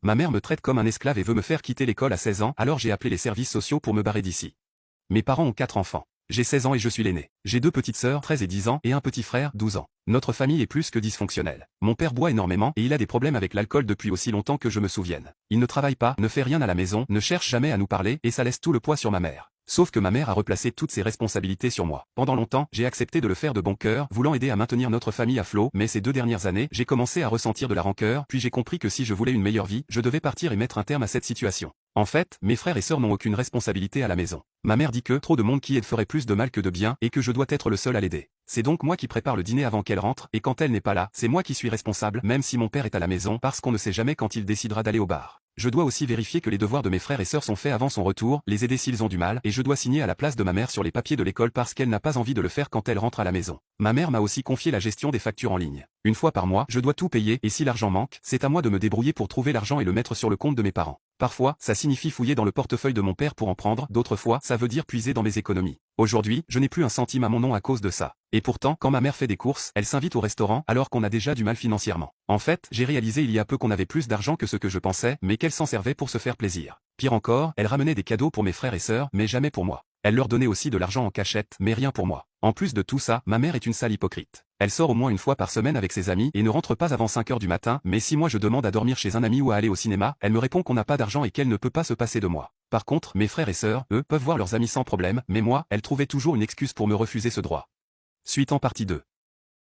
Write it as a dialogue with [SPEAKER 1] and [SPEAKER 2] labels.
[SPEAKER 1] Ma mère me traite comme un esclave et veut me faire quitter l'école à 16 ans, alors j'ai appelé les services sociaux pour me barrer d'ici. Mes parents ont 4 enfants. J'ai 16 ans et je suis l'aîné. J'ai 2 petites sœurs, 13 et 10 ans, et un petit frère, 12 ans. Notre famille est plus que dysfonctionnelle. Mon père boit énormément et il a des problèmes avec l'alcool depuis aussi longtemps que je me souvienne. Il ne travaille pas, ne fait rien à la maison, ne cherche jamais à nous parler et ça laisse tout le poids sur ma mère. Sauf que ma mère a replacé toutes ses responsabilités sur moi. Pendant longtemps, j'ai accepté de le faire de bon cœur, voulant aider à maintenir notre famille à flot, mais ces 2 dernières années, j'ai commencé à ressentir de la rancœur, puis j'ai compris que si je voulais une meilleure vie, je devais partir et mettre un terme à cette situation. En fait, mes frères et sœurs n'ont aucune responsabilité à la maison. Ma mère dit que trop de monde qui aide ferait plus de mal que de bien et que je dois être le seul à l'aider. C'est donc moi qui prépare le dîner avant qu'elle rentre, et quand elle n'est pas là, c'est moi qui suis responsable, même si mon père est à la maison, parce qu'on ne sait jamais quand il décidera d'aller au bar. Je dois aussi vérifier que les devoirs de mes frères et sœurs sont faits avant son retour, les aider s'ils ont du mal, et je dois signer à la place de ma mère sur les papiers de l'école parce qu'elle n'a pas envie de le faire quand elle rentre à la maison. Ma mère m'a aussi confié la gestion des factures en ligne. Une fois par mois, je dois tout payer, et si l'argent manque, c'est à moi de me débrouiller pour trouver l'argent et le mettre sur le compte de mes parents. Parfois, ça signifie fouiller dans le portefeuille de mon père pour en prendre, d'autres fois, ça veut dire puiser dans mes économies. Aujourd'hui, je n'ai plus un centime à mon nom à cause de ça. Et pourtant, quand ma mère fait des courses, elle s'invite au restaurant alors qu'on a déjà du mal financièrement. En fait, j'ai réalisé il y a peu qu'on avait plus d'argent que ce que je pensais, mais qu'elle s'en servait pour se faire plaisir. Pire encore, elle ramenait des cadeaux pour mes frères et sœurs, mais jamais pour moi. Elle leur donnait aussi de l'argent en cachette, mais rien pour moi. En plus de tout ça, ma mère est une sale hypocrite. Elle sort au moins une fois par semaine avec ses amis et ne rentre pas avant 5 heures du matin, mais si moi je demande à dormir chez un ami ou à aller au cinéma, elle me répond qu'on n'a pas d'argent et qu'elle ne peut pas se passer de moi. Par contre, mes frères et sœurs, eux, peuvent voir leurs amis sans problème, mais moi, elle trouvait toujours une excuse pour me refuser ce droit. Suite en partie 2.